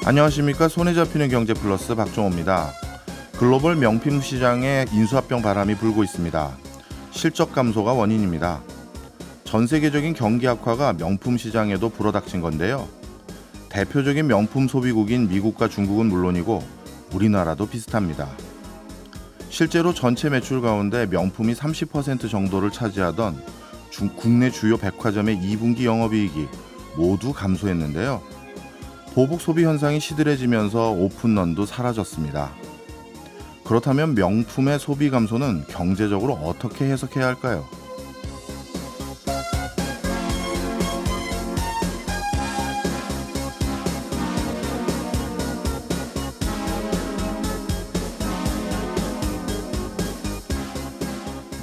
안녕하십니까. 손에 잡히는 경제 플러스 박종호입니다. 글로벌 명품 시장에 인수합병 바람이 불고 있습니다. 실적 감소가 원인입니다. 전 세계적인 경기 악화가 명품 시장에도 불어닥친 건데요. 대표적인 명품 소비국인 미국과 중국은 물론이고 우리나라도 비슷합니다. 실제로 전체 매출 가운데 명품이 30% 정도를 차지하던 국내 주요 백화점의 2분기 영업이익이 모두 감소했는데요. 보복 소비 현상이 시들해지면서 오픈런도 사라졌습니다. 그렇다면 명품의 소비 감소는 경제적으로 어떻게 해석해야 할까요?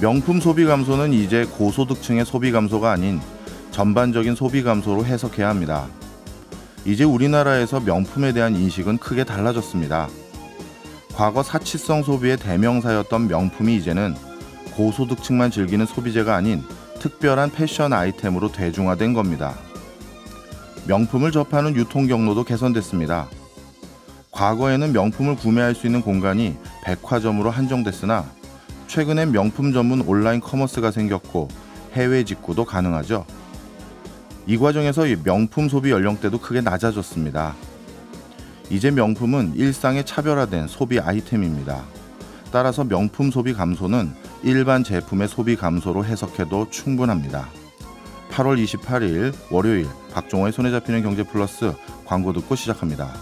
명품 소비 감소는 이제 고소득층의 소비 감소가 아닌 전반적인 소비 감소로 해석해야 합니다. 이제 우리나라에서 명품에 대한 인식은 크게 달라졌습니다. 과거 사치성 소비의 대명사였던 명품이 이제는 고소득층만 즐기는 소비재가 아닌 특별한 패션 아이템으로 대중화된 겁니다. 명품을 접하는 유통 경로도 개선됐습니다. 과거에는 명품을 구매할 수 있는 공간이 백화점으로 한정됐으나 최근엔 명품 전문 온라인 커머스가 생겼고 해외 직구도 가능하죠. 이 과정에서 명품 소비 연령대도 크게 낮아졌습니다. 이제 명품은 일상에 차별화된 소비 아이템입니다. 따라서 명품 소비 감소는 일반 제품의 소비 감소로 해석해도 충분합니다. 8월 28일 월요일 박종호의 손에 잡히는 경제 플러스 광고 듣고 시작합니다.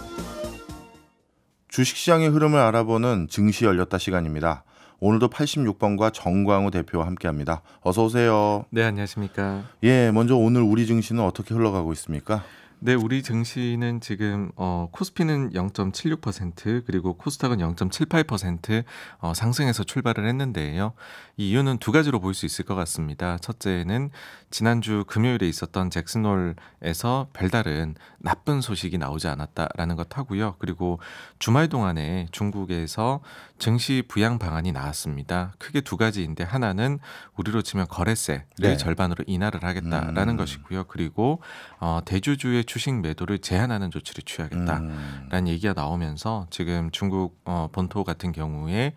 주식시장의 흐름을 알아보는 증시 열렸다 시간입니다. 오늘도 86번과 정광우 대표와 함께합니다. 어서 오세요. 네, 안녕하십니까. 예, 먼저 오늘 우리 증시는 어떻게 흘러가고 있습니까? 네, 우리 증시는 지금 코스피는 0.76% 그리고 코스닥은 0.78% 상승해서 출발을 했는데요. 이 이유는 두 가지로 볼 수 있을 것 같습니다. 첫째는 지난주 금요일에 있었던 잭슨홀에서 별다른 나쁜 소식이 나오지 않았다라는 것 하고요. 그리고 주말 동안에 중국에서 증시 부양 방안이 나왔습니다. 크게 두 가지인데 하나는 우리로 치면 거래세를 네. 절반으로 인하를 하겠다라는 것이고요. 그리고 대주주의 주식 매도를 제한하는 조치를 취하겠다라는 얘기가 나오면서 지금 중국 본토 같은 경우에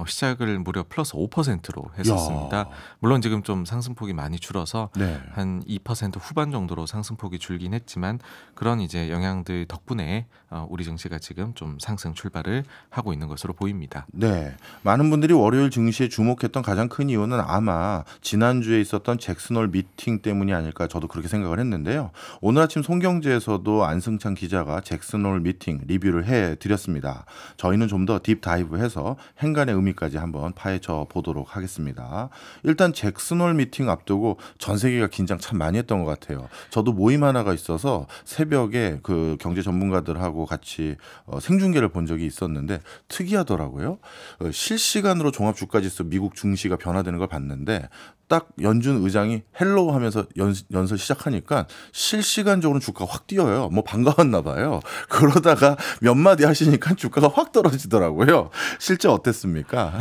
시작을 무려 플러스 5%로 했었습니다. 야. 물론 지금 좀 상승폭이 많이 줄어서 네. 한 2% 후반 정도로 상승폭이 줄긴 했지만 그런 이제 영향들 덕분에 우리 증시가 지금 좀 상승 출발을 하고 있는 것으로 보입니다. 네, 많은 분들이 월요일 증시에 주목했던 가장 큰 이유는 아마 지난주에 있었던 잭슨홀 미팅 때문이 아닐까 저도 그렇게 생각을 했는데요. 오늘 아침 송경제에서도 안승찬 기자가 잭슨홀 미팅 리뷰를 해드렸습니다. 저희는 좀 더 딥다이브해서 행간의 의미까지 한번 파헤쳐 보도록 하겠습니다. 일단 잭슨홀 미팅 앞두고 전 세계가 긴장 참 많이 했던 것 같아요. 저도 모임 하나가 있어서 새벽에 그 경제 전문가들하고 같이 생중계를 본 적이 있었는데 특이하더라고요. 실시간으로 종합주가지수 미국 증시가 변화되는 걸 봤는데 딱 연준 의장이 헬로우 하면서 연설 시작하니까 실시간적으로 주가가 확 뛰어요. 뭐 반가웠나 봐요. 그러다가 몇 마디 하시니까 주가가 확 떨어지더라고요. 실제 어땠습니까?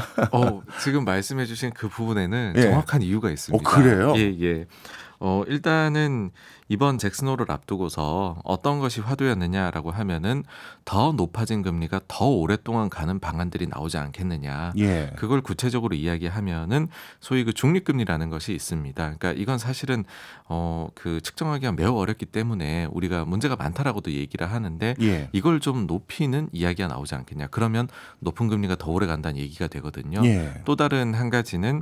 지금 말씀해 주신 그 부분에는 예. 정확한 이유가 있습니다. 그래요? 예. 일단은 이번 잭슨홀을 앞두고서 어떤 것이 화두였느냐라고 하면은 더 높아진 금리가 더 오랫동안 가는 방안들이 나오지 않겠느냐. 예. 그걸 구체적으로 이야기하면은 소위 그 중립금리라는 것이 있습니다. 그러니까 이건 사실은 그 측정하기가 매우 어렵기 때문에 우리가 문제가 많다라고도 얘기를 하는데 예. 이걸 좀 높이는 이야기가 나오지 않겠냐. 그러면 높은 금리가 더 오래 간다는 얘기가 되거든요. 예. 또 다른 한 가지는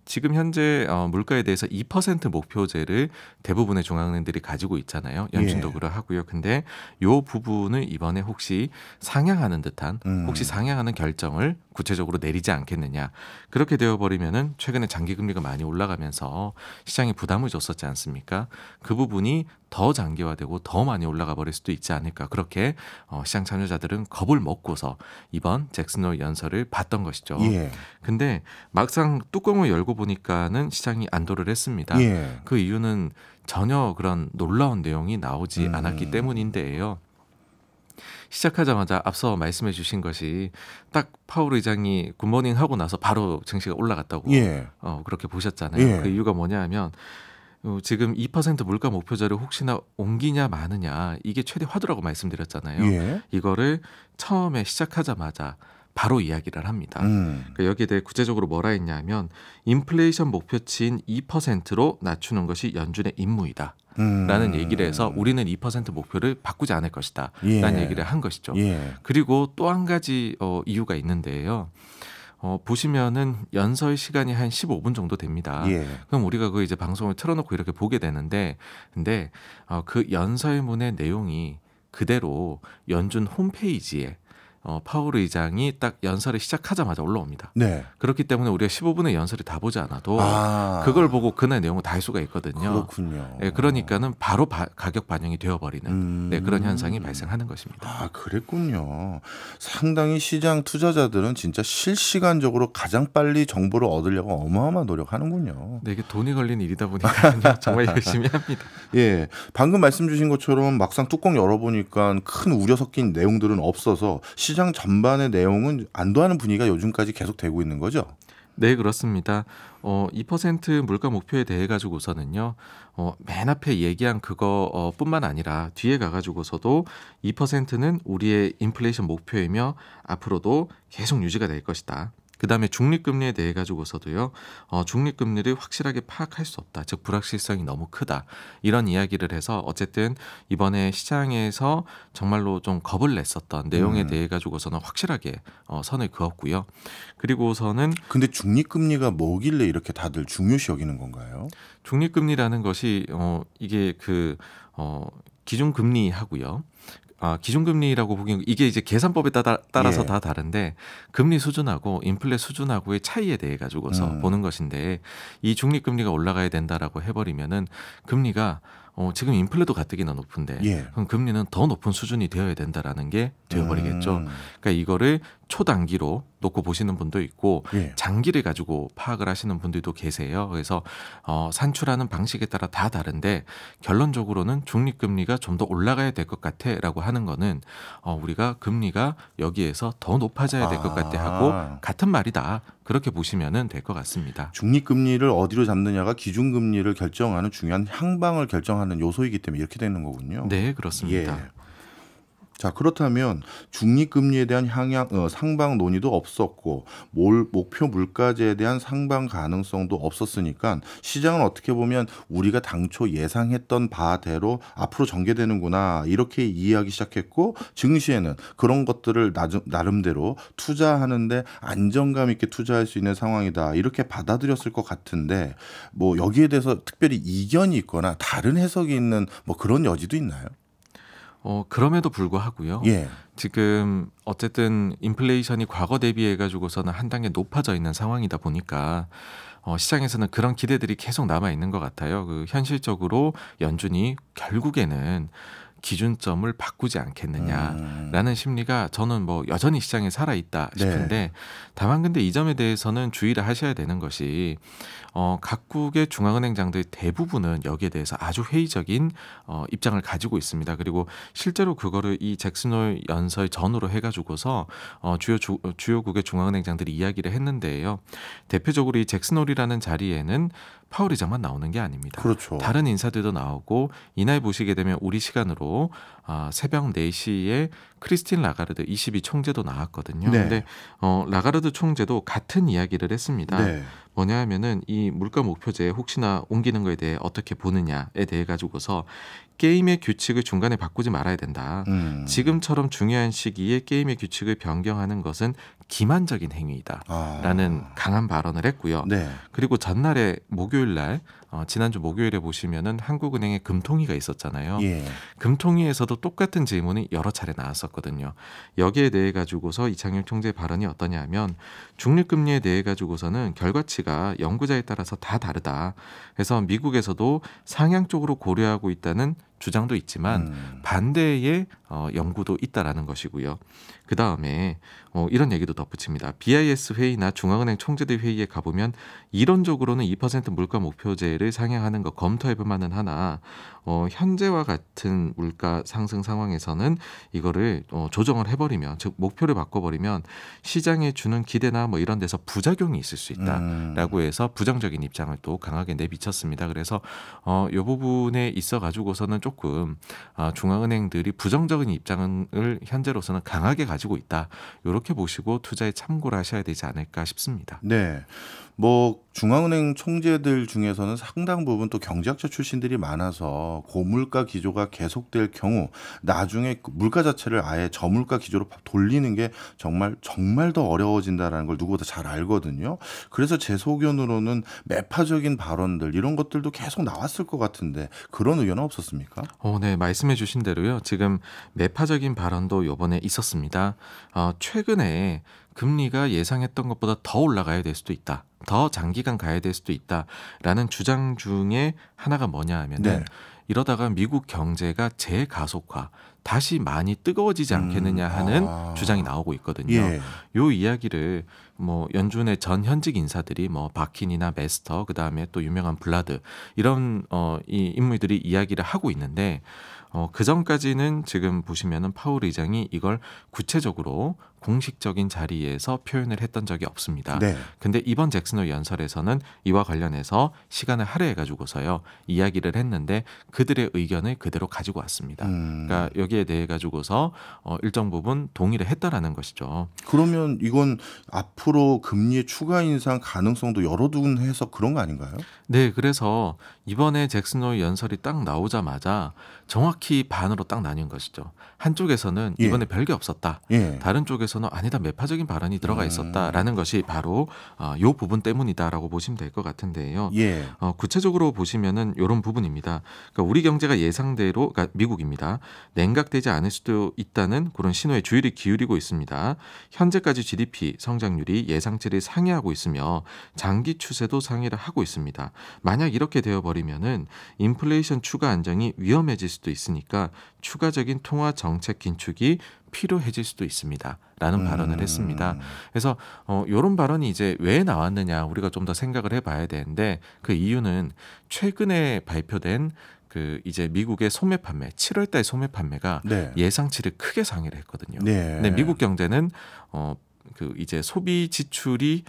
지금 현재 물가에 대해서 2% 목표제를 대부분의 중앙은행들이 가지고 있잖아요. 연준도 예. 그러하고요. 근데 이 부분을 이번에 혹시 상향하는 듯한 혹시 상향하는 결정을 구체적으로 내리지 않겠느냐. 그렇게 되어버리면은 최근에 장기금리가 많이 올라가면서 시장에 부담을 줬었지 않습니까? 그 부분이 더 장기화되고 더 많이 올라가 버릴 수도 있지 않을까. 그렇게 시장 참여자들은 겁을 먹고서 이번 잭슨홀 연설을 봤던 것이죠. 예. 근데 막상 뚜껑을 열고 보니까는 시장이 안도를 했습니다. 예. 그 이유는 전혀 그런 놀라운 내용이 나오지 않았기 때문인데요. 시작하자마자 앞서 말씀해 주신 것이 딱 파월 의장이 굿모닝 하고 나서 바로 증시가 올라갔다고 예. 그렇게 보셨잖아요. 예. 그 이유가 뭐냐 하면 지금 2% 물가 목표자를 혹시나 옮기냐 마느냐 이게 최대 화두라고 말씀드렸잖아요. 예. 이거를 처음에 시작하자마자 바로 이야기를 합니다. 그러니까 여기에 대해 구체적으로 뭐라 했냐면 인플레이션 목표치인 2%로 낮추는 것이 연준의 임무이다. 라는 얘기를 해서 우리는 2% 목표를 바꾸지 않을 것이다. 예. 라는 얘기를 한 것이죠. 예. 그리고 또 한 가지 이유가 있는데요. 보시면은 연설 시간이 한 15분 정도 됩니다. 예. 그럼 우리가 그 이제 방송을 틀어놓고 이렇게 보게 되는데, 근데 그 연설문의 내용이 그대로 연준 홈페이지에 파월 의장이 딱 연설을 시작하자마자 올라옵니다. 네. 그렇기 때문에 우리가 15분의 연설을 다 보지 않아도 그걸 보고 그날 내용을 다 알 수가 있거든요. 그렇군요. 네, 그러니까는 바로 가격 반영이 되어버리는 네, 그런 현상이 발생하는 것입니다. 아, 그랬군요. 상당히 시장 투자자들은 진짜 실시간적으로 가장 빨리 정보를 얻으려고 어마어마한 노력하는군요. 네, 이게 돈이 걸린 일이다 보니까 정말 열심히 합니다. 예, 방금 말씀 주신 것처럼 막상 뚜껑 열어보니까 큰 우려 섞인 내용들은 없어서 시장 전반의 내용은 안도하는 분위기가 요즘까지 계속 되고 있는 거죠? 네, 그렇습니다. 2% 물가 목표에 대해 가지고서는요, 맨 앞에 얘기한 그거 뿐만 아니라 뒤에 가가지고서도 2%는 우리의 인플레이션 목표이며 앞으로도 계속 유지가 될 것이다. 그 다음에 중립금리에 대해 가지고서도요, 중립금리를 확실하게 파악할 수 없다. 즉 불확실성이 너무 크다. 이런 이야기를 해서 어쨌든 이번에 시장에서 정말로 좀 겁을 냈었던 내용에 대해 가지고서는 확실하게 선을 그었고요. 그리고서는 근데 중립금리가 뭐길래 이렇게 다들 중요시 여기는 건가요? 중립금리라는 것이 이게 기준금리하고요. 기준금리라고 보기엔 이게 이제 계산법에 따라서 예. 다 다른데 금리 수준하고 인플레 수준하고의 차이에 대해 가지고서 보는 것인데 이 중립금리가 올라가야 된다라고 해버리면은 금리가 지금 인플레도 가뜩이나 높은데 예. 그럼 금리는 더 높은 수준이 되어야 된다라는 게 되어버리겠죠. 그러니까 이거를 초단기로 놓고 보시는 분도 있고 예. 장기를 가지고 파악을 하시는 분들도 계세요. 그래서 산출하는 방식에 따라 다 다른데 결론적으로는 중립금리가 좀 더 올라가야 될 것 같아라고 하는 거는 우리가 금리가 여기에서 더 높아져야 될 것 같아 하고 같은 말이다. 그렇게 보시면 될 것 같습니다. 중립금리를 어디로 잡느냐가 기준금리를 결정하는 중요한 향방을 결정하는 요소이기 때문에 이렇게 되는 거군요. 네, 그렇습니다. 예. 자, 그렇다면 중립금리에 대한 상방 논의도 없었고 목표 물가제에 대한 상방 가능성도 없었으니까 시장은 어떻게 보면 우리가 당초 예상했던 바대로 앞으로 전개되는구나 이렇게 이해하기 시작했고 증시에는 그런 것들을 나름대로 투자하는데 안정감 있게 투자할 수 있는 상황이다 이렇게 받아들였을 것 같은데 뭐 여기에 대해서 특별히 이견이 있거나 다른 해석이 있는 뭐 그런 여지도 있나요? 그럼에도 불구하고요. 예. 지금 어쨌든 인플레이션이 과거 대비해 가지고서는 한 단계 높아져 있는 상황이다 보니까 시장에서는 그런 기대들이 계속 남아 있는 것 같아요. 현실적으로 연준이 결국에는 기준점을 바꾸지 않겠느냐라는 심리가 저는 뭐 여전히 시장에 살아있다 싶은데 네. 다만 근데 이 점에 대해서는 주의를 하셔야 되는 것이 각국의 중앙은행장들 대부분은 여기에 대해서 아주 회의적인 입장을 가지고 있습니다. 그리고 실제로 그거를 이 잭슨 홀 연설 전후로 해가지고서 주요국의 중앙은행장들이 이야기를 했는데요. 대표적으로 이 잭슨 홀이라는 자리에는 파월 의장만 나오는 게 아닙니다. 그렇죠. 다른 인사들도 나오고 이날 보시게 되면 우리 시간으로 새벽 4시에 크리스틴 라가르드 22 총재도 나왔거든요. 네. 근데 라가르드 총재도 같은 이야기를 했습니다. 네. 뭐냐 하면은 이 물가 목표제 혹시나 옮기는 거에 대해 어떻게 보느냐에 대해 가지고서 게임의 규칙을 중간에 바꾸지 말아야 된다. 지금처럼 중요한 시기에 게임의 규칙을 변경하는 것은 기만적인 행위이다. 라는 강한 발언을 했고요. 네. 그리고 전날에 목요일 날 지난주 목요일에 보시면은 한국은행에 금통위가 있었잖아요. 예. 금통위에서도 똑같은 질문이 여러 차례 나왔었거든요. 여기에 대해 가지고서 이창용 총재 발언이 어떠냐면 중립금리에 대해 가지고서는 결과치가 연구자에 따라서 다 다르다. 그래서 미국에서도 상향 쪽으로 고려하고 있다는 주장도 있지만 반대의 연구도 있다라는 것이고요. 그 다음에 이런 얘기도 덧붙입니다. BIS 회의나 중앙은행 총재들 회의에 가보면 이론적으로는 2% 물가 목표제를 상향하는 거 검토해볼 만은 하나 현재와 같은 물가 상승 상황에서는 이거를 조정을 해버리면, 즉 목표를 바꿔버리면 시장에 주는 기대나 뭐 이런 데서 부작용이 있을 수 있다라고 해서 부정적인 입장을 또 강하게 내비쳤습니다. 그래서 이 부분에 있어 가지고서는 조금 중앙은행들이 부정적인 입장을 현재로서는 강하게 가지고 있다. 이렇게 보시고 투자에 참고를 하셔야 되지 않을까 싶습니다. 네. 뭐 중앙은행 총재들 중에서는 상당 부분 또 경제학자 출신들이 많아서 고물가 기조가 계속될 경우 나중에 그 물가 자체를 아예 저물가 기조로 돌리는 게 정말 더 어려워진다라는 걸 누구보다 잘 알거든요. 그래서 제 소견으로는 매파적인 발언들 이런 것들도 계속 나왔을 것 같은데 그런 의견은 없었습니까? 네, 말씀해 주신 대로요. 지금 매파적인 발언도 이번에 있었습니다. 최근에 금리가 예상했던 것보다 더 올라가야 될 수도 있다. 더 장기간 가야 될 수도 있다라는 주장 중에 하나가 뭐냐 하면은 네. 이러다가 미국 경제가 재가속화, 다시 많이 뜨거워지지 않겠느냐 하는 주장이 나오고 있거든요. 예. 요 이야기를 뭐 연준의 전 현직 인사들이 뭐 바킨이나 메스터, 그 다음에 또 유명한 블라드 이런 이 인물들이 이야기를 하고 있는데 그 전까지는 지금 보시면은 파월 의장이 이걸 구체적으로 공식적인 자리에서 표현을 했던 적이 없습니다. 네. 근데 이번 잭슨홀 연설에서는 이와 관련해서 시간을 할애해 가지고서요 이야기를 했는데 그들의 의견을 그대로 가지고 왔습니다. 그러니까 여기에 대해 가지고서 일정 부분 동의를 했다라는 것이죠. 그러면 이건 앞으로 금리의 추가 인상 가능성도 열어두고 해서 그런 거 아닌가요? 네, 그래서 이번에 잭슨홀 연설이 딱 나오자마자 정확히 반으로 딱 나뉜 것이죠. 한쪽에서는 예. 이번에 별게 없었다. 예. 다른 쪽에서는 아니다, 매파적인 발언이 들어가 있었다라는 것이 바로 요 부분 때문이다라고 보시면 될 것 같은데요. 예. 구체적으로 보시면은 이런 부분입니다. 그러니까 우리 경제가 예상대로, 그러니까 미국입니다. 냉각되지 않을 수도 있다는 그런 신호에 주의를 기울이고 있습니다. 현재까지 GDP 성장률이 예상치를 상회하고 있으며 장기 추세도 상회를 하고 있습니다. 만약 이렇게 되어버리면은 인플레이션 추가 안정이 위험해질 수도 있으니까 추가적인 통화 정책 긴축이 필요해질 수도 있습니다. 라는 발언을 했습니다. 그래서 이런 발언이 이제 왜 나왔느냐 우리가 좀 더 생각을 해봐야 되는데 그 이유는 최근에 발표된 그 이제 미국의 소매 판매 7월달 소매 판매가 네. 예상치를 크게 상회를 했거든요. 네. 근데 미국 경제는 그 이제 소비 지출이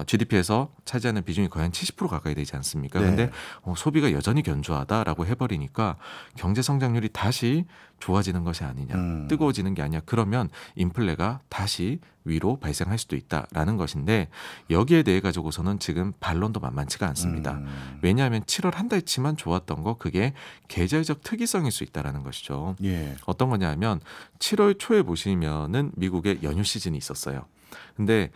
GDP에서 차지하는 비중이 거의 한 70% 가까이 되지 않습니까? 네. 근데 소비가 여전히 견조하다라고 해버리니까 경제 성장률이 다시 좋아지는 것이 아니냐, 뜨거워지는 게 아니냐. 그러면 인플레가 다시 위로 발생할 수도 있다라는 것인데 여기에 대해 가지고서는 지금 반론도 만만치가 않습니다. 왜냐하면 7월 한 달치만 좋았던 거 그게 계절적 특이성일 수 있다라는 것이죠. 예. 어떤 거냐면 7월 초에 보시면은 미국의 연휴 시즌이 있었어요. 근데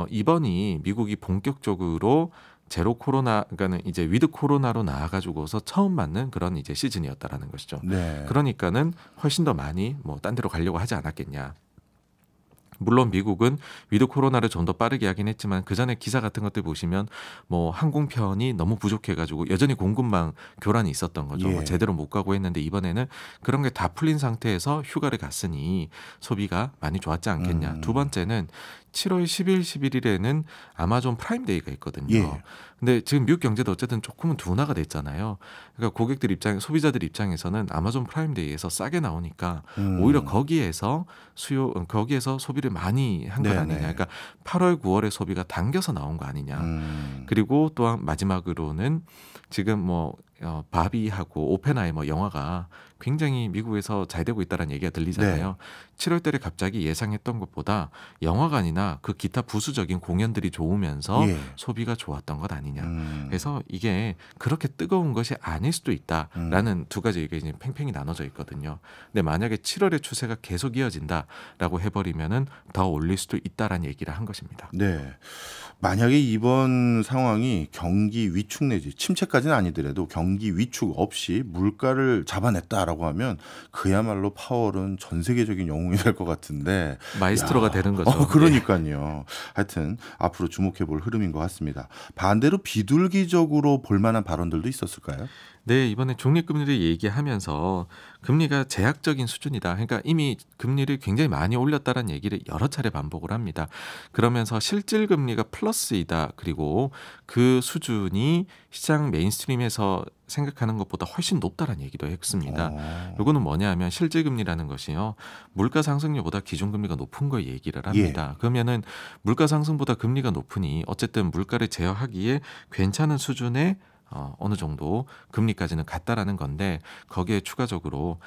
이번이 미국이 본격적으로 제로 코로나, 그러니까는 이제 위드 코로나로 나아가지고서 처음 맞는 그런 이제 시즌이었다라는 것이죠. 네. 그러니까는 훨씬 더 많이 뭐 딴 데로 가려고 하지 않았겠냐. 물론 미국은 위드 코로나를 좀 더 빠르게 하긴 했지만 그 전에 기사 같은 것들 보시면 뭐 항공편이 너무 부족해가지고 여전히 공급망 교란이 있었던 거죠. 예. 뭐 제대로 못 가고 했는데 이번에는 그런 게 다 풀린 상태에서 휴가를 갔으니 소비가 많이 좋았지 않겠냐. 두 번째는 7월 10일, 11일에는 아마존 프라임데이가 있거든요. 예. 근데 지금 미국 경제도 어쨌든 조금은 둔화가 됐잖아요. 그러니까 고객들 입장, 소비자들 입장에서는 아마존 프라임데이에서 싸게 나오니까 오히려 거기에서 거기에서 소비를 많이 한 것 네네. 아니냐. 그러니까 8월, 9월에 소비가 당겨서 나온 거 아니냐. 그리고 또한 마지막으로는 지금 뭐 바비하고 오펜하이머 영화가 굉장히 미국에서 잘 되고 있다는 얘기가 들리잖아요. 7월 달에 갑자기 예상했던 것보다 영화관이나 그 기타 부수적인 공연들이 좋으면서 예. 소비가 좋았던 것 아니냐. 그래서 이게 그렇게 뜨거운 것이 아닐 수도 있다라는 두 가지 의견이 팽팽히 나눠져 있거든요. 근데 만약에 7월의 추세가 계속 이어진다라고 해버리면은 더 올릴 수도 있다라는 얘기를 한 것입니다. 네. 만약에 이번 상황이 경기 위축 내지 침체까지는 아니더라도 경기 위축 없이 물가를 잡아냈다라고 하면 그야말로 파월은 전 세계적인 영웅이 될 것 같은데 마이스트로가 야. 되는 거죠. 그러니까요. 하여튼 앞으로 주목해 볼 흐름인 것 같습니다. 반대로 비둘기적으로 볼 만한 발언들도 있었을까요? 네, 이번에 적립금리를 얘기하면서 금리가 제약적인 수준이다. 그러니까 이미 금리를 굉장히 많이 올렸다는 얘기를 여러 차례 반복을 합니다. 그러면서 실질 금리가 플러스이다. 그리고 그 수준이 시장 메인스트림에서 생각하는 것보다 훨씬 높다라는 얘기도 했습니다. 요거는 뭐냐 하면 실질 금리라는 것이요. 물가 상승률보다 기준 금리가 높은 걸 얘기를 합니다. 그러면은 물가 상승보다 금리가 높으니 어쨌든 물가를 제어하기에 괜찮은 수준의 어느 정도 금리까지는 갔다라는 건데 거기에 추가적으로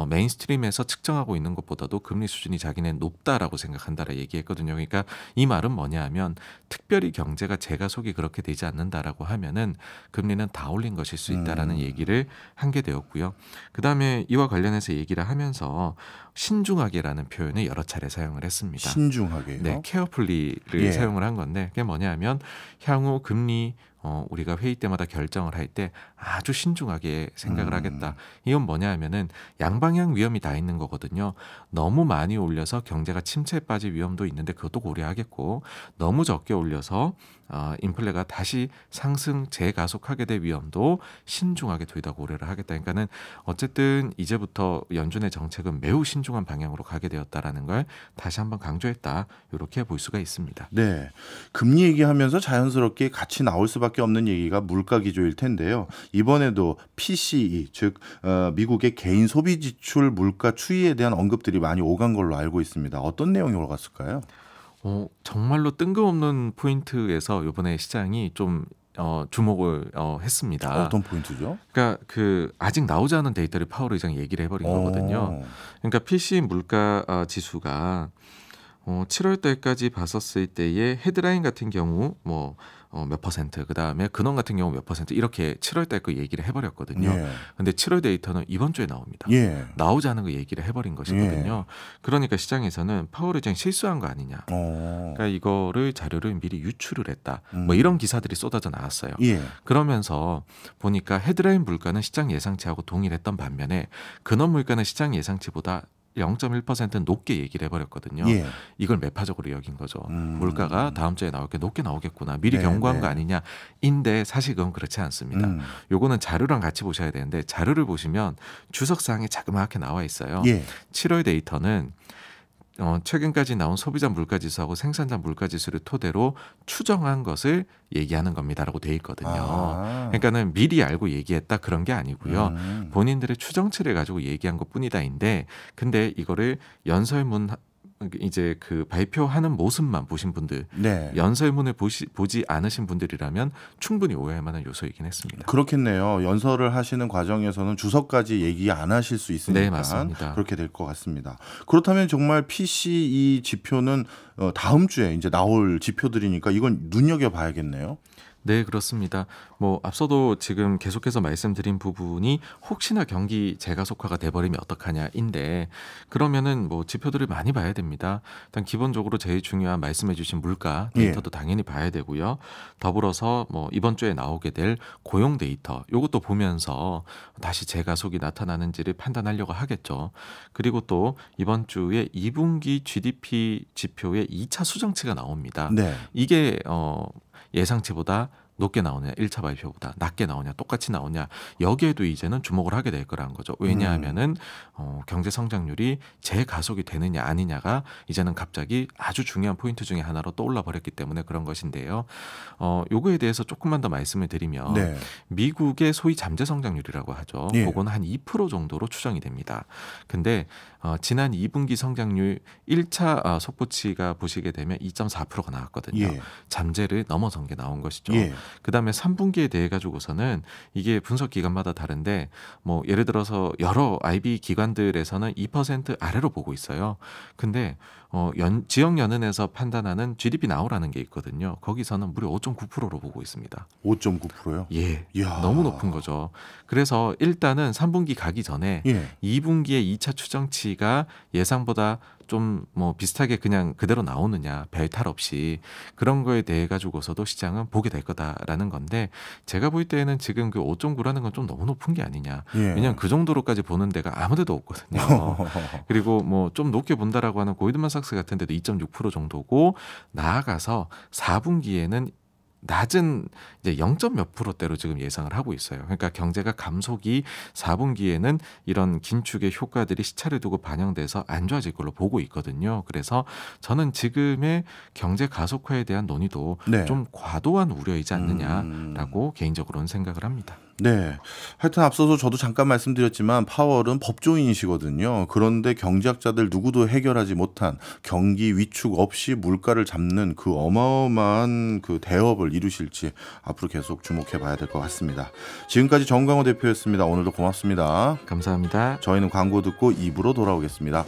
메인스트림에서 측정하고 있는 것보다도 금리 수준이 자기네 높다라고 생각한다라 얘기했거든요. 그러니까 이 말은 뭐냐 하면 특별히 경제가 재가속이 그렇게 되지 않는다라고 하면은 금리는 다 올린 것일 수 있다라는 얘기를 한 게 되었고요. 그다음에 이와 관련해서 얘기를 하면서 신중하게라는 표현을 여러 차례 사용을 했습니다. 신중하게요? 네, 케어풀리를 사용을 한 건데 그게 뭐냐면 향후 금리 우리가 회의 때마다 결정을 할 때 아주 신중하게 생각을 하겠다. 이건 뭐냐 하면은 양방향 위험이 다 있는 거거든요. 너무 많이 올려서 경제가 침체에 빠질 위험도 있는데 그것도 고려하겠고 너무 적게 올려서 인플레가 다시 상승 재가속하게 될 위험도 신중하게 둘 다 고려를 하겠다. 그러니까는 어쨌든 이제부터 연준의 정책은 매우 신중한 방향으로 가게 되었다라는 걸 다시 한번 강조했다. 이렇게 볼 수가 있습니다. 네, 금리 얘기하면서 자연스럽게 같이 나올 수밖에 없는 얘기가 물가 기조일 텐데요. 이번에도 PCE 즉 미국의 개인 소비 지출 물가 추이에 대한 언급들이 많이 오간 걸로 알고 있습니다. 어떤 내용이 올갔을까요? 정말로 뜬금없는 포인트에서 이번에 시장이 좀 주목을 했습니다. 어떤 포인트죠? 그러니까 아직 나오지 않은 데이터를 파월 의장이 얘기를 해버린 거거든요. 그러니까 PC 물가 지수가 7월 달까지 봤었을 때의 헤드라인 같은 경우 몇 퍼센트, 그다음에 근원 같은 경우 몇 퍼센트 이렇게 7월 달 거 얘기를 해버렸거든요. 근데 7월 데이터는 이번 주에 나옵니다. 나오지 않은 거 얘기를 해버린 것이거든요. 그러니까 시장에서는 파월 의장이 실수한 거 아니냐. 그러니까 이거를 자료를 미리 유출을 했다. 뭐 이런 기사들이 쏟아져 나왔어요. 그러면서 보니까 헤드라인 물가는 시장 예상치하고 동일했던 반면에 근원 물가는 시장 예상치보다 0.1% 높게 얘기를 해버렸거든요. 이걸 매파적으로 여긴 거죠. 물가가 다음 주에 나올 게 높게 나오겠구나. 미리 경고한 거 아니냐인데 사실 그건 그렇지 않습니다. 요거는 자료랑 같이 보셔야 되는데 자료를 보시면 주석사항에 자그마하게 나와 있어요. 7월 데이터는 최근까지 나온 소비자 물가지수하고 생산자 물가지수를 토대로 추정한 것을 얘기하는 겁니다라고 돼 있거든요. 그러니까는 미리 알고 얘기했다 그런 게 아니고요. 본인들의 추정치를 가지고 얘기한 것뿐이다인데 근데 이거를 연설문 이제 발표하는 모습만 보신 분들, 연설문을 보지 않으신 분들이라면 충분히 오해할 만한 요소이긴 했습니다. 그렇겠네요. 연설을 하시는 과정에서는 주석까지 얘기 안 하실 수 있으니까 네, 맞습니다. 그렇게 될 것 같습니다. 그렇다면 정말 PCE 지표는 다음 주에 이제 나올 지표들이니까 이건 눈여겨봐야겠네요. 네, 그렇습니다. 앞서도 지금 계속해서 말씀드린 부분이 혹시나 경기 재가속화가 돼버리면 어떡하냐인데 그러면은 지표들을 많이 봐야 됩니다. 일단 기본적으로 제일 중요한 말씀해주신 물가 데이터도 당연히 봐야 되고요. 더불어서 이번 주에 나오게 될 고용 데이터 이것도 보면서 다시 재가속이 나타나는지를 판단하려고 하겠죠. 그리고 또 이번 주에 2분기 GDP 지표의 2차 수정치가 나옵니다. 이게 예상치보다 높게 나오냐, 1차 발표보다 낮게 나오냐, 똑같이 나오냐 여기에도 이제는 주목을 하게 될 거라는 거죠. 왜냐하면은 경제 성장률이 재가속이 되느냐 아니냐가 이제는 갑자기 아주 중요한 포인트 중에 하나로 떠올라 버렸기 때문에 그런 것인데요. 요거에 대해서 조금만 더 말씀을 드리면 미국의 소위 잠재 성장률이라고 하죠. 그거는 한 2% 정도로 추정이 됩니다. 근데 지난 2분기 성장률 1차 속보치가 보시게 되면 2.4%가 나왔거든요. 잠재를 넘어선 게 나온 것이죠. 그다음에 3분기에 대해 가지고서는 이게 분석 기관마다 다른데 예를 들어서 여러 IB 기관들에서는 2% 아래로 보고 있어요. 근데 지역 연은에서 판단하는 GDP 나우라는 게 있거든요. 거기서는 무려 5.9%로 보고 있습니다. 5.9%요? 예, 너무 높은 거죠. 그래서 일단은 3분기 가기 전에 2분기의 2차 추정치가 예상보다 좀 비슷하게 그냥 그대로 나오느냐 별탈 없이 그런 거에 대해 가지고서도 시장은 보게 될 거다라는 건데 제가 볼 때는 지금 5.9라는 건 좀 너무 높은 게 아니냐. 왜냐하면 그 정도로까지 보는 데가 아무 데도 없거든요. 그리고 좀 높게 본다라고 하는 골드만삭스 같은 데도 2.6% 정도고 나아가서 4분기에는 낮은 이제 0점 몇 %대로 지금 예상을 하고 있어요. 그러니까 경제가 감속이 4분기에는 이런 긴축의 효과들이 시차를 두고 반영돼서 안 좋아질 걸로 보고 있거든요. 그래서 저는 지금의 경제 가속화에 대한 논의도 네. 좀 과도한 우려이지 않느냐라고 개인적으로는 생각을 합니다. 네. 하여튼 앞서서 저도 잠깐 말씀드렸지만 파월은 법조인이시거든요. 그런데 경제학자들 누구도 해결하지 못한 경기 위축 없이 물가를 잡는 그 어마어마한 그 대업을 이루실지 앞으로 계속 주목해 봐야 될 것 같습니다. 지금까지 정광호 대표였습니다. 오늘도 고맙습니다. 감사합니다. 저희는 광고 듣고 2부로 돌아오겠습니다.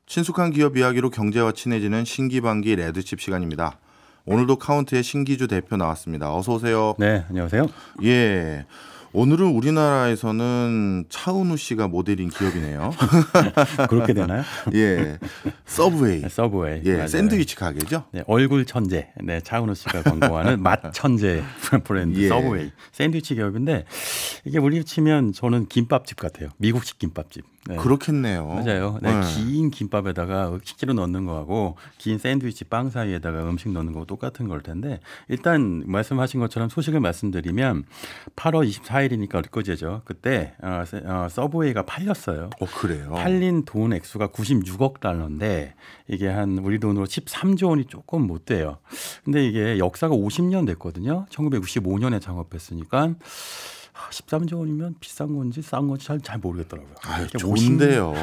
친숙한 기업 이야기로 경제와 친해지는 신기반기 레드칩 시간입니다. 오늘도 카운트의 신기주 대표 나왔습니다. 어서 오세요. 네, 안녕하세요. 예. 오늘은 우리나라에서는 차은우 씨가 모델인 기업이네요. 그렇게 되나요? 예. 서브웨이. 네, 서브웨이. 예. 맞아요. 샌드위치 가게죠? 네, 얼굴 천재. 네, 차은우 씨가 광고하는 맛 천재 브랜드 예. 서브웨이. 샌드위치 기업인데 이게 우리 치면 저는 김밥집 같아요. 미국식 김밥집. 네. 그렇겠네요. 맞아요. 네, 네. 긴 김밥에다가 식재료 넣는 거하고 긴 샌드위치 빵 사이에다가 음식 넣는 거하고 똑같은 걸 텐데 일단 말씀하신 것처럼 소식을 말씀드리면 8월 24일이니까 엊그제죠. 그때 서브웨이가 팔렸어요. 그래요? 팔린 돈 액수가 96억 달러인데 이게 한 우리 돈으로 13조 원이 조금 못 돼요. 근데 이게 역사가 50년 됐거든요. 1965년에 창업했으니까 13조 원이면 비싼 건지 싼 건지 잘 모르겠더라고요. 이렇게 좋은데요.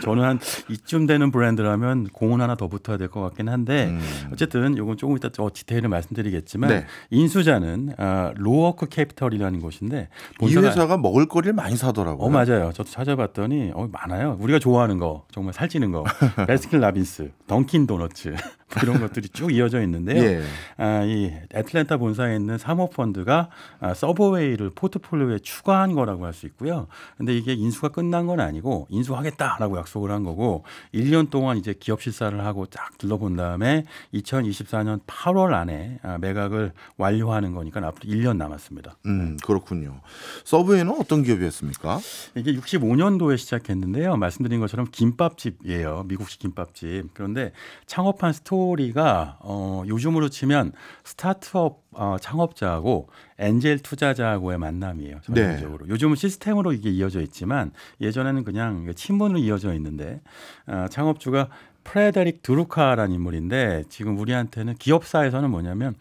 저는 한 이쯤 되는 브랜드라면 공은 하나 더 붙어야 될 것 같긴 한데 어쨌든 이건 조금 이따 디테일을 말씀드리겠지만 네. 인수자는 로워크 캐피털이라는 곳인데 이 회사가 먹을거리를 많이 사더라고요. 맞아요. 저도 찾아봤더니 많아요. 우리가 좋아하는 거 정말 살찌는 거 베스킨 라빈스, 던킨 도너츠 이런 것들이 쭉 이어져 있는데요. 예. 이 애틀랜타 본사에 있는 사모펀드가 서브웨이를 포트폴리오에 추가한 거라고 할 수 있고요. 근데 이게 인수가 끝난 건 아니고 인수하겠다라고 약속을 한 거고 1년 동안 이제 기업 실사를 하고 쫙 둘러본 다음에 2024년 8월 안에 매각을 완료하는 거니까 앞으로 1년 남았습니다. 그렇군요. 서브웨이는 어떤 기업이었습니까? 이게 65년도에 시작했는데요. 말씀드린 것처럼 김밥집이에요. 미국식 김밥집. 그런데 창업한 스토리가 요즘으로 치면 스타트업 창업자하고 엔젤 투자자하고의 만남이에요. 전형적으로. 요즘은 시스템으로 이게 이어져 있지만 예전에는 그냥 친분으로 이어져 있는데 창업주가 프레데릭 드루카라는 인물인데 지금 우리한테는 기업사에서는 뭐냐면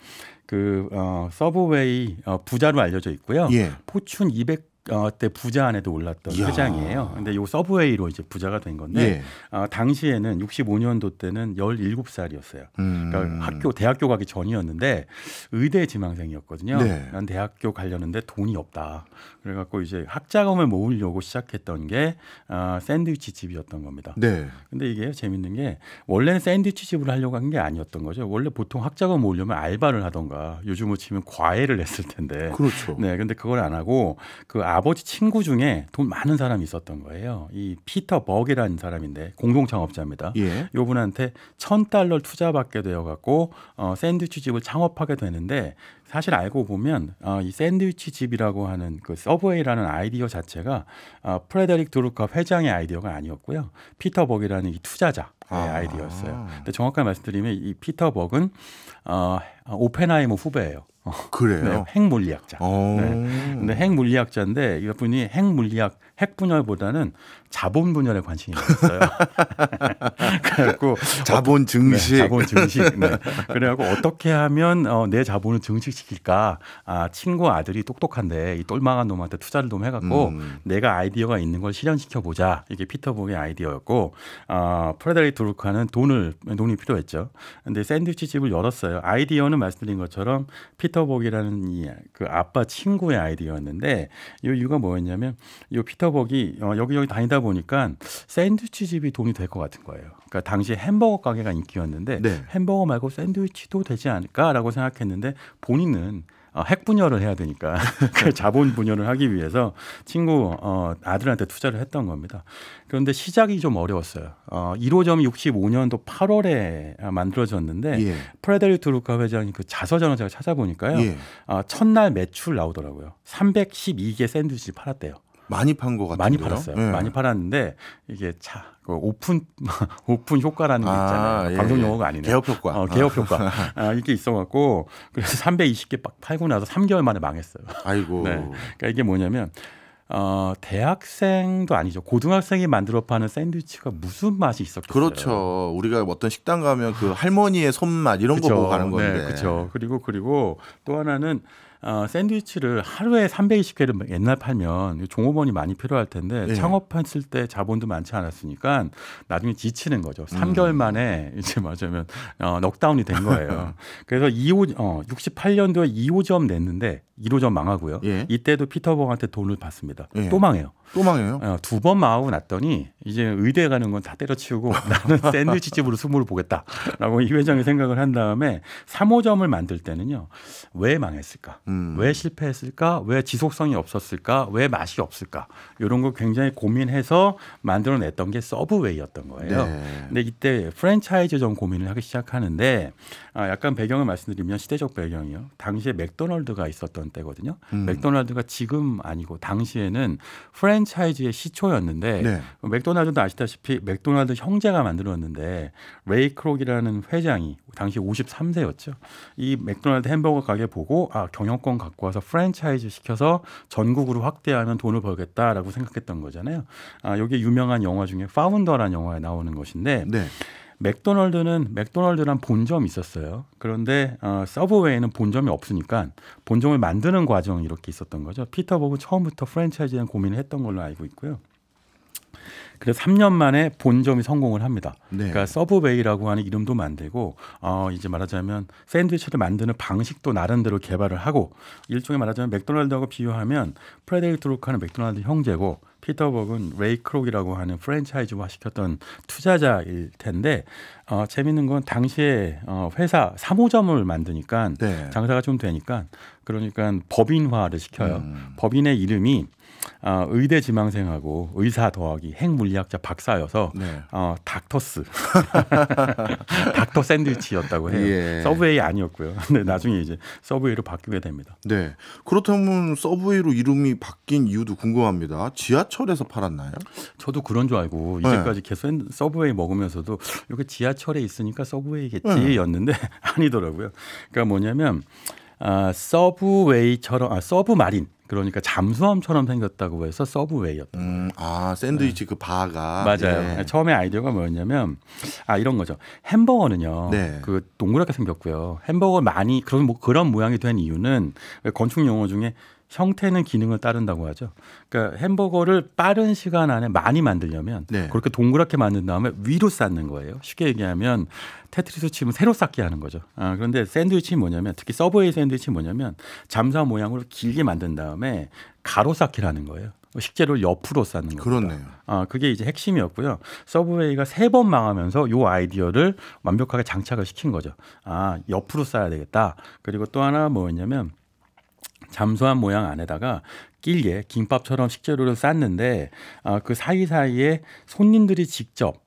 서브웨이 부자로 알려져 있고요. 예. 포춘 200 때 부자 안에도 올랐던 이야. 회장이에요. 근데 요 서브웨이로 이제 부자가 된 건데 당시에는 65년도 때는 17살이었어요. 그러니까 대학교 가기 전이었는데 의대 지망생이었거든요. 네. 난 대학교 가려는데 돈이 없다. 그래갖고 이제 학자금을 모으려고 시작했던 게 샌드위치 집이었던 겁니다. 네. 근데 이게 재밌는 게 원래는 샌드위치 집을 하려고 한 게 아니었던 거죠. 원래 보통 학자금 모으려면 알바를 하던가 요즘으로 치면 과외를 했을 텐데. 그렇죠. 네, 근데 그걸 안 하고 그 아버지 친구 중에 돈 많은 사람이 있었던 거예요. 이 피터 버기라는 사람인데 공동 창업자입니다. 예. 이분한테 $1,000 투자받게 되어갖고 샌드위치 집을 창업하게 되는데 사실 알고 보면 이 샌드위치 집이라고 하는 그 서브웨이라는 아이디어 자체가 프레데릭 드루카 회장의 아이디어가 아니었고요. 피터 버기라는 이 투자자의 아이디어였어요. 근데 정확하게 말씀드리면 이 피터 버그는 오펜하이머 후배예요. 그래요? 네, 핵물리학자. 네. 근데 핵물리학자인데 이분이 핵 분열보다는 자본 분열에 관심이 있어요. 그래갖고 자본 증식. 네, 자본 증식. 네. 그래갖고 어떻게 하면 내 자본을 증식시킬까? 친구 아들이 똑똑한데 이 똘망한 놈한테 투자를 좀 해갖고 내가 아이디어가 있는 걸 실현시켜 보자. 이게 피터 복의 아이디어였고 프레데릭 드루카는 돈이 필요했죠. 근데 샌드위치 집을 열었어요. 아이디어는 말씀드린 것처럼 피터 복이라는 그 아빠 친구의 아이디어였는데 이 이유가 뭐였냐면 이 피터 복이 여기저기 다니다 보니까 샌드위치 집이 돈이 될 것 같은 거예요. 그러니까 당시 햄버거 가게가 인기였는데 네. 햄버거 말고 샌드위치도 되지 않을까라고 생각했는데 본인은 핵 분열을 해야 되니까 그 자본 분열을 하기 위해서 친구 아들한테 투자를 했던 겁니다. 그런데 시작이 좀 어려웠어요. 1호점이 65년도 8월에 만들어졌는데 예. 프레데릭 드루카 회장이 그 자서전을 제가 찾아보니까요. 예. 첫날 매출 나오더라고요. 312개 샌드위치 팔았대요. 많이 판 것 같은데요. 많이 팔았어요. 네. 많이 팔았는데 이게 그 오픈 효과라는 게 있잖아요. 방송 용어가 아니네요. 개업 효과. 개업 효과. 이게 있어갖고 그래서 320개 팔고 나서 3개월 만에 망했어요. 아이고. 네. 그러니까 이게 뭐냐면 대학생도 아니죠. 고등학생이 만들어 파는 샌드위치가 무슨 맛이 있었겠어요. 그렇죠. 우리가 어떤 식당 가면 그 할머니의 손맛 이런 그쵸. 거 보고 가는 건데. 네, 그렇죠. 그리고 또 하나는 샌드위치를 하루에 320개를 맨날 팔면 종업원이 많이 필요할 텐데 네. 창업했을 때 자본도 많지 않았으니까 나중에 지치는 거죠. 3개월 만에 이제 맞으면 넉다운이 된 거예요. 그래서 68년도에 2호점 냈는데 1호점 망하고요. 예. 이때도 피터버그한테 돈을 받습니다. 예. 또 망해요. 또 망해요? 2번 망하고 났더니 이제 의대에 가는 건 다 때려치우고 나는 샌드위치 집으로 승부를 보겠다라고 이 회장이 생각을 한 다음에 3호점을 만들 때는요. 왜 망했을까? 왜 실패했을까? 왜 지속성이 없었을까? 왜 맛이 없을까? 이런 거 굉장히 고민해서 만들어냈던 게 서브웨이였던 거예요. 네. 근데 이때 프랜차이즈점 고민을 하기 시작하는데 약간 배경을 말씀드리면 시대적 배경이요. 당시에 맥도날드가 있었던 때거든요. 맥도날드가 지금 아니고 당시에는 프랜차이즈의 시초였는데 네. 맥도날드도 아시다시피 맥도날드 형제가 만들었는데 레이 크록이라는 회장이 당시 53세였죠. 이 맥도날드 햄버거 가게 보고 경영권 갖고 와서 프랜차이즈 시켜서 전국으로 확대하면 돈을 벌겠다라고 생각했던 거잖아요. 이게 유명한 영화 중에 파운더라는 영화에 나오는 것인데 네. 맥도날드란 본점이 있었어요. 그런데 서브웨이는 본점이 없으니까 본점을 만드는 과정이 이렇게 있었던 거죠. 피터버그 처음부터 프랜차이즈에 대한 고민을 했던 걸로 알고 있고요. 그래서 3년 만에 본점이 성공을 합니다. 네. 그러니까 서브웨이라고 하는 이름도 만들고 이제 말하자면 샌드위치를 만드는 방식도 나름대로 개발을 하고 일종의 말하자면 맥도날드하고 비유하면 프레데릭 드루크는 맥도날드 형제고 피터버그는 레이 크록이라고 하는 프랜차이즈화 시켰던 투자자일 텐데 재밌는 건 당시에 회사 3호점을 만드니까 네. 장사가 좀 되니까 그러니까 법인화를 시켜요. 법인의 이름이 의대 지망생하고 의사 더하기 핵물리학자 박사여서 네. 닥터스 닥터 샌드위치였다고 해요. 예. 서브웨이 아니었고요. 근데 나중에 이제 서브웨이로 바뀌게 됩니다. 네. 그렇다면 서브웨이로 이름이 바뀐 이유도 궁금합니다. 지하철에서 팔았나요? 저도 그런 줄 알고 이제까지 계속 서브웨이 먹으면서도 이렇게 지하철에 있으니까 서브웨이겠지였는데 아니더라고요. 그러니까 뭐냐면 서브웨이처럼 서브마린 그러니까 잠수함처럼 생겼다고 해서 서브웨이였던 거예요. 샌드위치 그 바가 맞아요. 예. 처음에 아이디어가 뭐였냐면 이런 거죠. 햄버거는요. 네. 그 동그랗게 생겼고요. 햄버거 많이 그런 모양이 된 이유는 건축 용어 중에 형태는 기능을 따른다고 하죠. 그러니까 햄버거를 빠른 시간 안에 많이 만들려면 네. 그렇게 동그랗게 만든 다음에 위로 쌓는 거예요. 쉽게 얘기하면 테트리스 치면 세로 쌓기 하는 거죠. 그런데 샌드위치 뭐냐면 특히 서브웨이 샌드위치 뭐냐면 잠수함 모양으로 길게 만든 다음에 가로 쌓기를 하는 거예요. 식재료를 옆으로 쌓는 겁니다. 그렇네요. 그게 이제 핵심이었고요. 서브웨이가 3번 망하면서 이 아이디어를 완벽하게 장착을 시킨 거죠. 옆으로 쌓아야 되겠다. 그리고 또 하나 뭐였냐면 잠수함 모양 안에다가 길게 김밥처럼 식재료를 쌌는데 그 사이사이에 손님들이 직접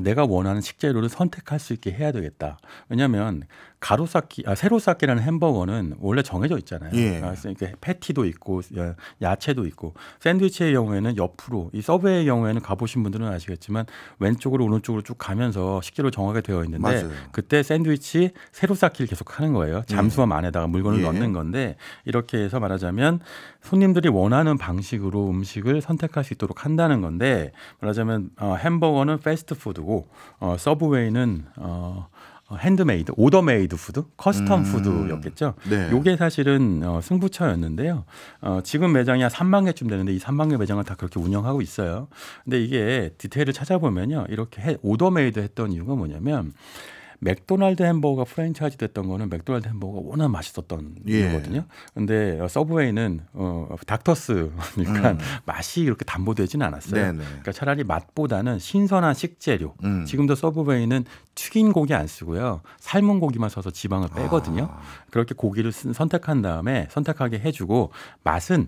내가 원하는 식재료를 선택할 수 있게 해야 되겠다. 왜냐하면 세로 쌓기라는 햄버거는 원래 정해져 있잖아요. 예. 그러니까 패티도 있고 야채도 있고 샌드위치의 경우에는 옆으로 이 서브웨이의 경우에는 가보신 분들은 아시겠지만 왼쪽으로 오른쪽으로 쭉 가면서 식재료 정하게 되어 있는데 맞아요. 그때 샌드위치 세로 쌓기를 계속 하는 거예요. 잠수함 안에다가 물건을 예. 넣는 건데 이렇게 해서 말하자면 손님들이 원하는 방식으로 음식을 선택할 수 있도록 한다는 건데 말하자면 햄버거는 패스트푸드고 서브웨이는 핸드메이드, 오더메이드 푸드, 커스텀 푸드였겠죠. 네. 이게 사실은 승부처였는데요. 지금 매장이 한 3만 개쯤 되는데 이 3만 개 매장을 다 그렇게 운영하고 있어요. 근데 이게 디테일을 찾아보면요. 이렇게 오더메이드 했던 이유가 뭐냐면 맥도날드 햄버거가 프랜차이즈 됐던 거는 맥도날드 햄버거가 워낙 맛있었던 이유거든요. 근데 서브웨이는 닥터스니까 맛이 이렇게 담보되지는 않았어요. 네네. 그러니까 차라리 맛보다는 신선한 식재료. 지금도 서브웨이는 튀긴 고기 안 쓰고요. 삶은 고기만 써서 지방을 빼거든요. 그렇게 고기를 선택한 다음에 선택하게 해주고 맛은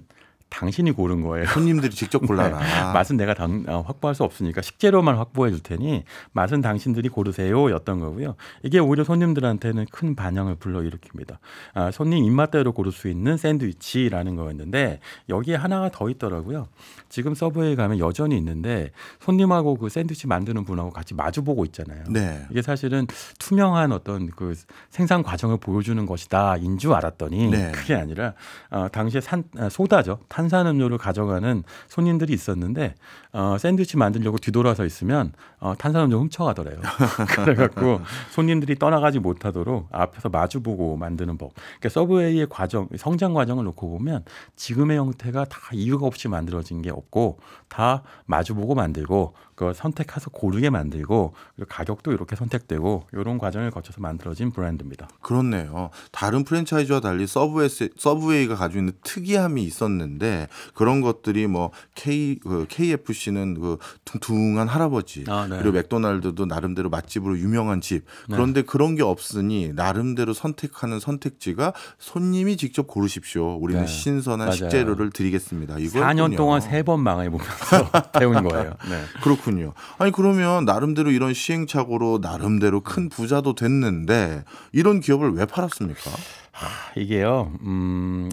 당신이 고른 거예요. 손님들이 직접 골라라. 네, 맛은 내가 확보할 수 없으니까 식재료만 확보해 줄 테니 맛은 당신들이 고르세요였던 거고요. 이게 오히려 손님들한테는 큰 반향을 불러일으킵니다. 손님 입맛대로 고를 수 있는 샌드위치라는 거였는데 여기에 하나가 더 있더라고요. 지금 서브웨이 가면 여전히 있는데 손님하고 그 샌드위치 만드는 분하고 같이 마주보고 있잖아요. 네. 이게 사실은 투명한 어떤 그 생산 과정을 보여주는 것이다인 줄 알았더니 네. 그게 아니라 당시에 소다죠. 탄산음료를 가져가는 손님들이 있었는데 샌드위치 만들려고 뒤돌아서 있으면 탄산음료 훔쳐가더래요. 그래갖고 손님들이 떠나가지 못하도록 앞에서 마주보고 만드는 법. 그러니까 서브웨이의 과정, 성장 과정을 놓고 보면 지금의 형태가 다 이유가 없이 만들어진 게 없고 다 마주보고 만들고 그 선택해서 고르게 만들고 그리고 가격도 이렇게 선택되고 이런 과정을 거쳐서 만들어진 브랜드입니다. 그렇네요. 다른 프랜차이즈와 달리 서브웨이가 가지고 있는 특이함이 있었는데 그런 것들이 뭐 KFC는 그 둥둥한 할아버지 네. 그리고 맥도날드도 나름대로 맛집으로 유명한 집. 그런데 그런 게 없으니 나름대로 선택하는 선택지가 손님이 직접 고르십시오. 우리는 네. 신선한 맞아요. 식재료를 드리겠습니다. 4년 동안 3번 망해보면서 배운 거예요. 네. 그렇군요. 아니 그러면 나름대로 이런 시행착오로 나름대로 큰 부자도 됐는데 이런 기업을 왜 팔았습니까? 이게요.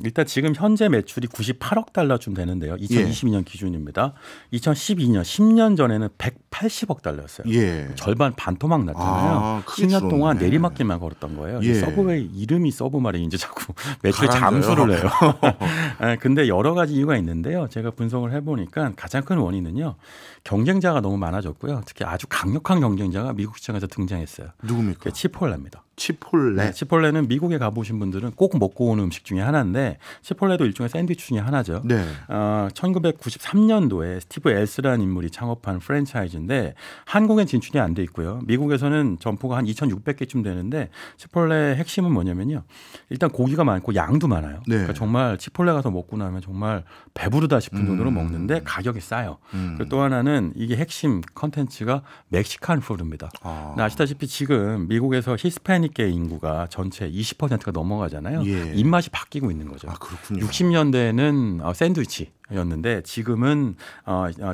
일단 지금 현재 매출이 98억 달러쯤 되는데요. 2022년 기준입니다. 2012년 10년 전에는 180억 달러였어요. 예. 절반 반토막 났잖아요. 크게 10년 동안 줄었네. 내리막길만 걸었던 거예요. 예. 서브웨이 이름이 서브마린인지 자꾸 매출이 가라앉아요. 잠수를 해요. 근데 여러 가지 이유가 있는데요. 제가 분석을 해보니까 가장 큰 원인은요. 경쟁자가 너무 많아졌고요. 특히 아주 강력한 경쟁자가 미국 시장에서 등장했어요. 누굽니까? 그게 치폴레입니다. 치폴레. 네, 치폴레는 미국에 가보신 분들은 꼭 먹고 오는 음식 중에 하나인데 치폴레도 일종의 샌드위치 중에 하나죠. 네. 1993년도에 스티브 엘스라는 인물이 창업한 프랜차이즈인데 한국엔 진출이 안 돼 있고요. 미국에서는 점포가 한 2,600개쯤 되는데 치폴레의 핵심은 뭐냐면요. 일단 고기가 많고 양도 많아요. 네. 그러니까 정말 치폴레 가서 먹고 나면 정말 배부르다 싶은 정도로 먹는데 가격이 싸요. 그리고 또 하나는 이게 핵심 컨텐츠가 멕시칸 푸드입니다. 아시다시피 지금 미국에서 히스패닉계 인구가 전체 20%가 넘어가잖아요. 예. 입맛이 바뀌고 있는 거죠. 그렇군요. 60년대에는 샌드위치였는데 지금은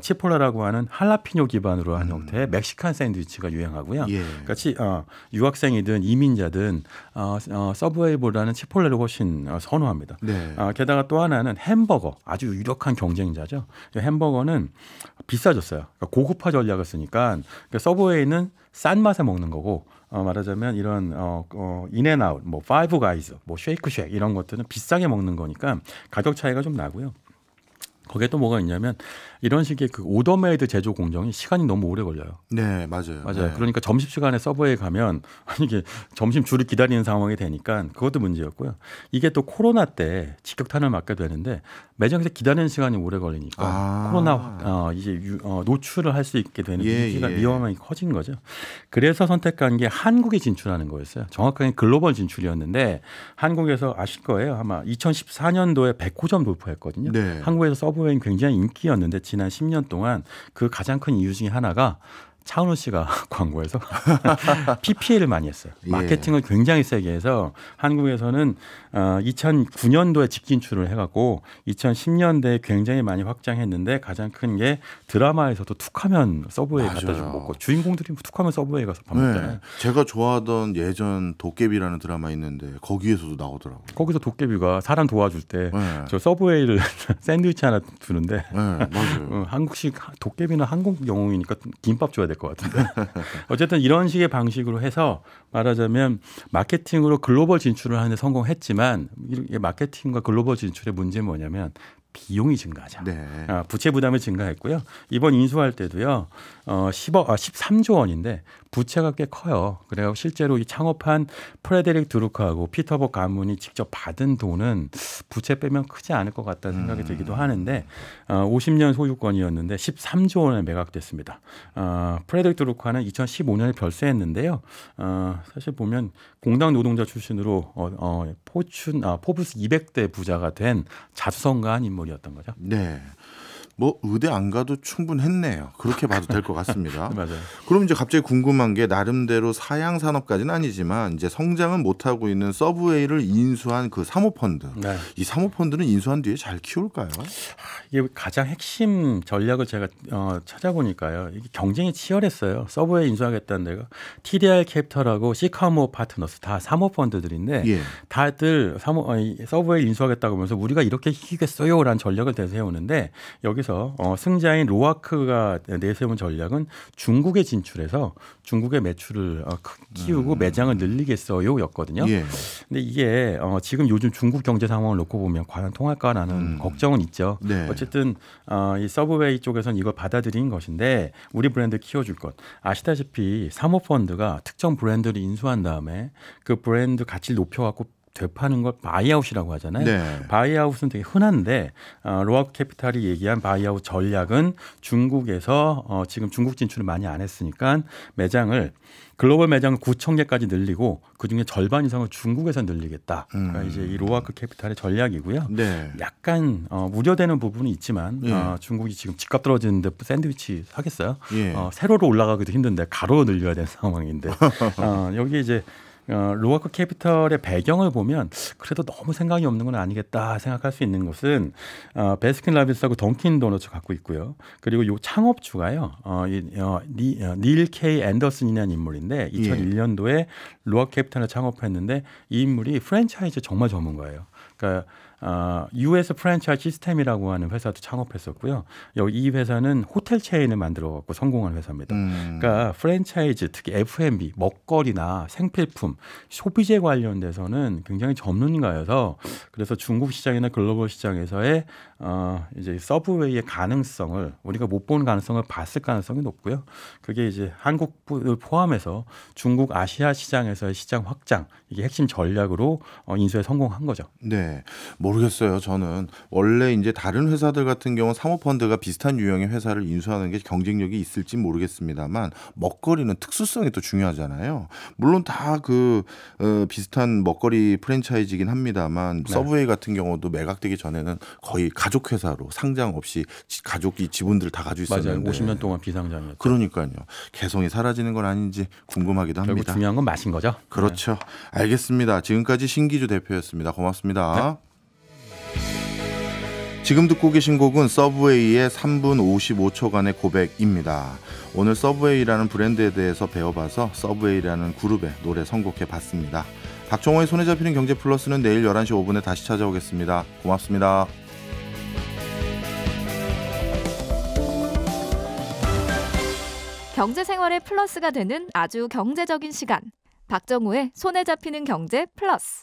치폴레라고 하는 할라피뇨 기반으로 한 형태의 멕시칸 샌드위치가 유행하고요. 예. 그러니까 유학생이든 이민자든 서브웨이보다는 치폴레를 훨씬 선호합니다. 네. 게다가 또 하나는 햄버거, 아주 유력한 경쟁자죠. 햄버거는 비싸졌어요. 그러니까 고급화 전략을 쓰니까 서브웨이는 싼 맛에 먹는 거고 말하자면 이런 인앤아웃, 뭐 파이브 가이즈, 뭐 쉐이크쉑 이런 것들은 비싸게 먹는 거니까 가격 차이가 좀 나고요. 거기에 또 뭐가 있냐면 이런 식의 그 오더메이드 제조 공정이 시간이 너무 오래 걸려요. 네, 맞아요. 맞아요. 네. 그러니까 점심시간에 서브웨이 가면 이게 점심 줄을 기다리는 상황이 되니까 그것도 문제였고요. 이게 또 코로나 때 직격탄을 맞게 되는데 매장에서 기다리는 시간이 오래 걸리니까 코로나 이제 노출을 할 수 있게 되는 위험함이 커진 거죠. 그래서 선택한 게 한국에 진출하는 거였어요. 정확하게 글로벌 진출이었는데 한국에서 아실 거예요. 아마 2014년도에 100호점 돌파했거든요. 네. 한국에서 서브웨이는 굉장히 인기였는데 지난 10년 동안 그 가장 큰 이유 중에 하나가 차은우 씨가 광고에서 PPL을 많이 했어요. 마케팅을 굉장히 세게 해서 한국에서는 2009년도에 직진출을 해갖고 2010년대에 굉장히 많이 확장했는데 가장 큰 게 드라마에서도 툭하면 서브웨이 갖다 주고 먹고 주인공들이 툭하면 서브웨이 가서 밥 먹잖아요. 네. 제가 좋아하던 예전 도깨비라는 드라마 있는데 거기에서도 나오더라고요. 거기서 도깨비가 사람 도와줄 때 저 네. 서브웨이를 샌드위치 하나 주는데 네, 맞아요. 한국식 도깨비는 한국 영웅이니까 김밥 줘야 될 것 같은데 어쨌든 이런 식의 방식으로 해서 말하자면 마케팅으로 글로벌 진출을 하는데 성공했지만 이 마케팅과 글로벌 진출의 문제는 뭐냐면 비용이 증가하죠. 네. 부채 부담이 증가했고요. 이번 인수할 때도요. 13조 원인데 부채가 꽤 커요. 그래서 실제로 이 창업한 프레데릭 드루크하고 피터버 가문이 직접 받은 돈은 부채 빼면 크지 않을 것 같다는 생각이 들기도 하는데 50년 소유권이었는데 13조 원에 매각됐습니다. 프레데릭 드루크는 2015년에 별세했는데요. 사실 보면 공당 노동자 출신으로 포브스 200대 부자가 된 자수성가한 인물이었던 거죠. 네. 뭐 의대 안 가도 충분했네요. 그렇게 봐도 될 것 같습니다. 맞아요. 그럼 이제 갑자기 궁금한 게 나름대로 사양 산업까지는 아니지만 이제 성장은 못 하고 있는 서브웨이를 인수한 그 사모펀드. 네. 이 사모펀드는 인수한 뒤에 잘 키울까요? 이게 가장 핵심 전략을 제가 찾아보니까요. 이게 경쟁이 치열했어요. 서브웨이 인수하겠다는 데가 TDR 캐피털하고 시카모 파트너스 다 사모펀드들인데 예. 다들 서브웨이 인수하겠다고 하면서 우리가 이렇게 이기겠어요라는 전략을 내세우는데 여기서 승자인 로아크가 내세운 전략은 중국에 진출해서 중국의 매출을 키우고 매장을 늘리겠어요였거든요. 예. 근데 이게 지금 요즘 중국 경제 상황을 놓고 보면 과연 통할까라는 걱정은 있죠. 네. 어쨌든 이 서브웨이 쪽에서는 이걸 받아들인 것인데 우리 브랜드 키워줄 것. 아시다시피 사모펀드가 특정 브랜드를 인수한 다음에 그 브랜드 가치를 높여갖고 되파는 걸 바이아웃이라고 하잖아요. 네. 바이아웃은 되게 흔한데 로아크 캐피탈이 얘기한 바이아웃 전략은 중국에서 지금 중국 진출을 많이 안 했으니까 매장을 글로벌 매장을 9,000개까지 늘리고 그중에 절반 이상을 중국에서 늘리겠다. 그러니까 이제 이 로아크 캐피탈의 전략이고요. 네. 약간 우려되는 부분이 있지만 예. 중국이 지금 집값 떨어지는데 샌드위치 하겠어요? 예. 세로로 올라가기도 힘든데 가로로 늘려야 되는 상황인데 여기 이제 로아크 캐피털의 배경을 보면 그래도 너무 생각이 없는 건 아니겠다 생각할 수 있는 것은 베스킨라빈스하고 던킨 도너츠 갖고 있고요. 그리고 이 창업주가요. 닐 K 앤더슨이라는 인물인데 2001년도에 로아크 캐피털을 창업했는데 이 인물이 프랜차이즈 정말 전문가예요. 그러니까 US 프랜차이즈 시스템이라고 하는 회사도 창업했었고요. 이 회사는 호텔 체인을 만들어 갖고 성공한 회사입니다. 그러니까 프랜차이즈, 특히 F&B, 먹거리나 생필품, 소비재 관련돼서는 굉장히 전문가여서 그래서 중국 시장이나 글로벌 시장에서의 이제 서브웨이의 가능성을 우리가 못 본 가능성을 봤을 가능성이 높고요. 그게 이제 한국을 포함해서 중국, 아시아 시장에서의 시장 확장 이게 핵심 전략으로 인수에 성공한 거죠. 네. 모르겠어요. 저는 원래 이제 다른 회사들 같은 경우는 사모펀드가 비슷한 유형의 회사를 인수하는 게 경쟁력이 있을지 모르겠습니다만 먹거리는 특수성이 또 중요하잖아요. 물론 다 그 비슷한 먹거리 프랜차이즈이긴 합니다만 네. 서브웨이 같은 경우도 매각되기 전에는 거의 가족 회사로 상장 없이 가족이 지분들을 다 가지고 있었는데 맞아요. 50년 동안 비상장이었죠. 그러니까요. 개성이 사라지는 건 아닌지 궁금하기도 결국 합니다. 중요한 건 맛인 거죠. 그렇죠. 알겠습니다. 지금까지 신기주 대표였습니다. 고맙습니다. 지금 듣고 계신 곡은 서브웨이의 3분 55초간의 고백입니다. 오늘 서브웨이라는 브랜드에 대해서 배워봐서 서브웨이라는 그룹의 노래 선곡해봤습니다. 박정호의 손에 잡히는 경제 플러스는 내일 11시 5분에 다시 찾아오겠습니다. 고맙습니다. 경제 생활의 플러스가 되는 아주 경제적인 시간. 박정호의 손에 잡히는 경제 플러스.